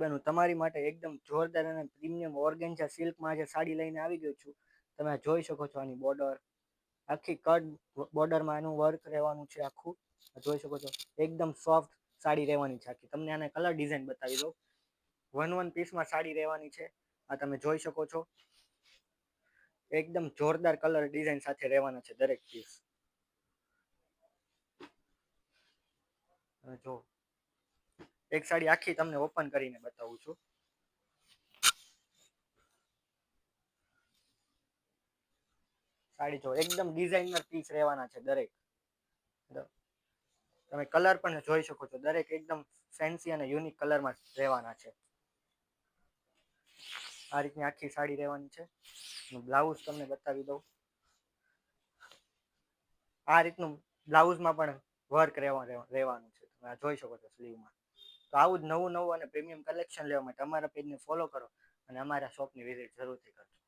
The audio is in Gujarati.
બેનો તમારી માટે એકદમ જોરદાર અને પ્રીમિયમ ઓર્ગેન્જા સિલ્કમાં આજે સાડી લઈને આવી ગયો છું. તમે જોઈ શકો છો આની બોર્ડર આખી કટ બોર્ડરમાં એનું વર્ક રહેવાનું છે. આખું જોઈ શકો છો એકદમ સોફ્ટ સાડી રહેવાની છે. આખી તમને આને કલર ડિઝાઇન બતાવી દઉં. વન પીસમાં સાડી રહેવાની છે. આ તમે જોઈ શકો છો એકદમ જોરદાર કલર ડિઝાઇન સાથે રહેવાના છે દરેક પીસ. જો એક સાડી આખી તમને ઓપન કરીને બતાવું છું. સાડી જો એકદમ ડિઝાઇનર પીસ રહેવાના છે દરેક. તમે કલર પણ જોઈ શકો છો દરેક એકદમ ફેન્સી અને યુનિક કલરમાં રહેવાના છે. આ રીતની આખી સાડી રહેવાની છે. બ્લાઉઝ તમને બતાવી દઉં. આ રીતનું બ્લાઉઝમાં પણ વર્ક રહેવાનું છે. તમે જોઈ શકો છો સ્લીવમાં. તો આવું જ નવું અને પ્રીમિયમ કલેક્શન લેવા માટે અમારા પેજને ફોલો કરો અને અમારા શોપની વિઝિટ જરૂરથી કરજો.